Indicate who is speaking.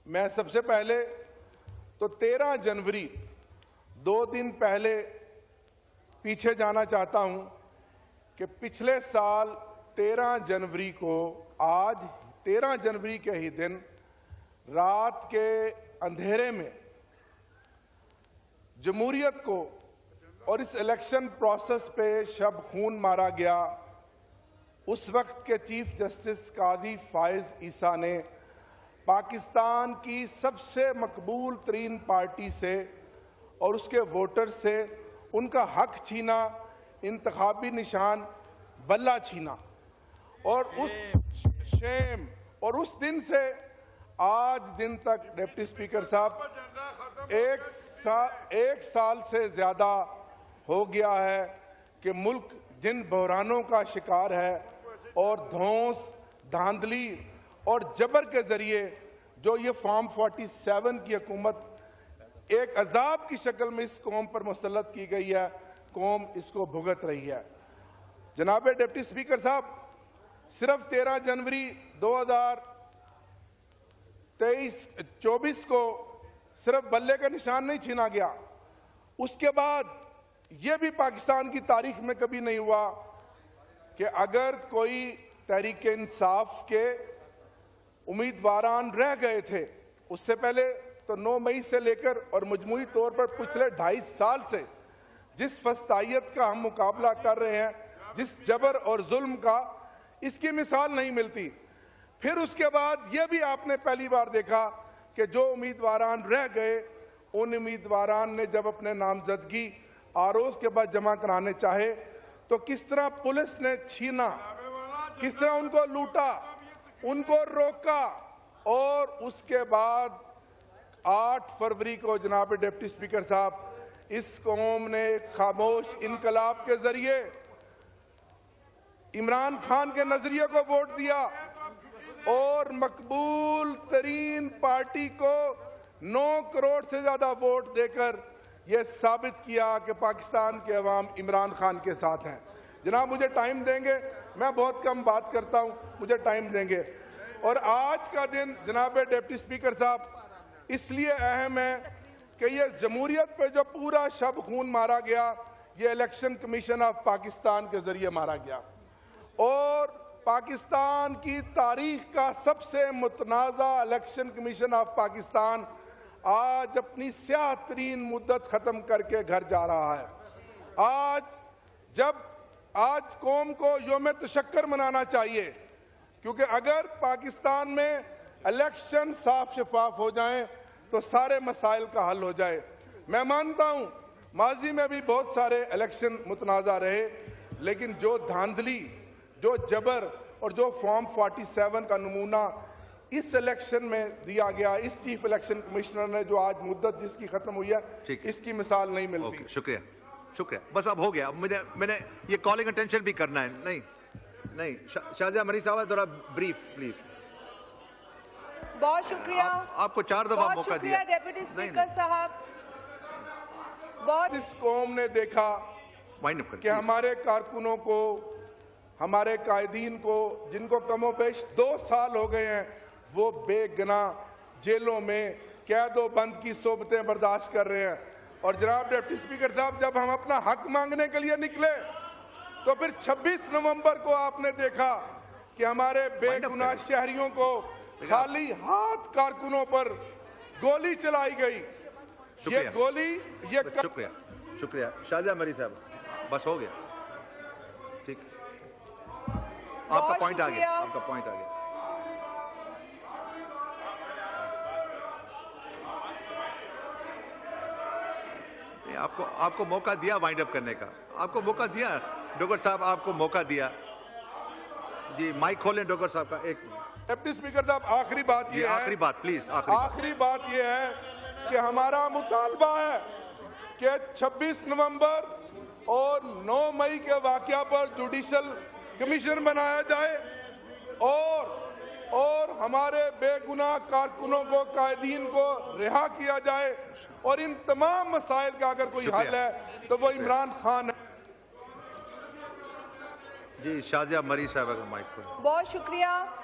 Speaker 1: मैं सबसे पहले तो 13 जनवरी 2 दिन पहले पीछे जाना चाहता हूं कि पिछले साल 13 जनवरी को आज 13 जनवरी के ही दिन रात के अंधेरे में जमहूरियत को और इस इलेक्शन प्रोसेस पे शब खून मारा गया। उस वक्त के चीफ जस्टिस कादी फायज ईसा ने पाकिस्तान की सबसे मकबूल तरीन पार्टी से और उसके वोटर से उनका हक छीना, इंतखाबी निशान बल्ला छीना और उस दिन से आज दिन तक डिप्टी स्पीकर साहब एक साल से ज्यादा हो गया है कि मुल्क जिन बहरानों का शिकार है और धौंस, धांधली और जबर के जरिए जो ये फॉर्म 47 की हुकूमत एक अजाब की शक्ल में इस कौम पर मुसल्लत की गई है, कौम इसको भुगत रही है। जनाब डिप्टी स्पीकर साहब, सिर्फ 13 जनवरी 2024 को सिर्फ बल्ले का निशान नहीं छीना गया, उसके बाद यह भी पाकिस्तान की तारीख में कभी नहीं हुआ कि अगर कोई तहरीक इंसाफ के उम्मीदवारान रह गए थे, उससे पहले तो 9 मई से लेकर और मजमूई तौर पर पिछले 2.5 साल से जिस फस्तायत का हम मुकाबला कर रहे हैं, जिस जबर और जुल्म का, इसकी मिसाल नहीं मिलती। फिर उसके बाद यह भी आपने पहली बार देखा कि जो उम्मीदवारान रह गए, उन उम्मीदवारान ने जब अपने नामजदगी आरोज के बाद जमा कराने चाहे तो किस तरह पुलिस ने छीना, किस तरह उनको लूटा, उनको रोका और उसके बाद 8 फरवरी को जनाब डिप्टी स्पीकर साहब इस कौम ने खामोश इनकलाब के जरिए इमरान खान के नजरिए को वोट दिया और मकबूल तरीन पार्टी को 9 करोड़ से ज्यादा वोट देकर यह साबित किया कि पाकिस्तान के अवाम इमरान खान के साथ हैं। जनाब मुझे टाइम देंगे, मैं बहुत कम बात करता हूं, मुझे टाइम देंगे। और आज का दिन जनाब डिप्टी स्पीकर साहब इसलिए अहम है कि यह जमहूरियत पे जो पूरा शब खून मारा गया, यह इलेक्शन कमीशन ऑफ पाकिस्तान के जरिए मारा गया और पाकिस्तान की तारीख का सबसे मुतनाज़ा इलेक्शन कमीशन ऑफ पाकिस्तान आज अपनी स्याह तरीन मुद्दत खत्म करके घर जा रहा है। आज कौम को यौम तशक्कर मनाना चाहिए, क्योंकि अगर पाकिस्तान में इलेक्शन साफ शफाफ हो जाएं तो सारे मसाइल का हल हो जाए। मैं मानता हूं माजी में भी बहुत सारे इलेक्शन मुतनाज़ा रहे, लेकिन जो धांधली, जो जबर और जो फॉर्म 47 का नमूना इस इलेक्शन में दिया गया, इस चीफ इलेक्शन कमिश्नर ने जो आज मुद्दत जिसकी खत्म हुई है, इसकी मिसाल नहीं मिलती।
Speaker 2: शुक्रिया, बस अब हो गया। अब मैंने ये कॉलिंग अटेंशन भी करना है। नहीं शाहजिया मरी साहब थोड़ा ब्रीफ प्लीज।
Speaker 3: बहुत शुक्रिया,
Speaker 2: आपको 4 दफा मौका दिया
Speaker 3: डिप्टी स्पीकर साहब। बहुत
Speaker 1: इस कौम ने देखा कि हमारे कारकुनों को, हमारे कायदीन को, जिनको कमोबेश 2 साल हो गए हैं, वो बेगुनाह जेलों में कैदो बंद की सोबतें बर्दाश्त कर रहे हैं। और जनाब डिप्टी स्पीकर साहब, जब हम अपना हक मांगने के लिए निकले तो फिर 26 नवंबर को आपने देखा कि हमारे बेगुनाह शहरियों को खाली हाथ कारकुनों पर गोली चलाई गई। ये गोली ये
Speaker 2: शुक्रिया शाहजिया मरी साहब, बस हो गया, ठीक। आपका पॉइंट आ गया, आपको मौका दिया वाइंड अप करने का, आपको मौका दिया डॉक्टर साहब, आपको मौका दिया जी। माइक खोलें डॉक्टर साहब का। एक
Speaker 1: डिप्टी स्पीकर साहब, आखिरी बात ये है,
Speaker 2: आखिरी बात प्लीज,
Speaker 1: आखिरी बात ये है कि हमारा मुतालबा है कि 26 नवंबर और 9 मई के वाकया पर जुडिशल कमीशन बनाया जाए और हमारे बेगुनाह कारकुनों को, कायदीन को रिहा किया जाए और इन तमाम मसाइल का अगर कोई हल है तो वो इमरान खान है।
Speaker 2: जी शाहजिया मरी साहब, माइक।
Speaker 3: बहुत शुक्रिया।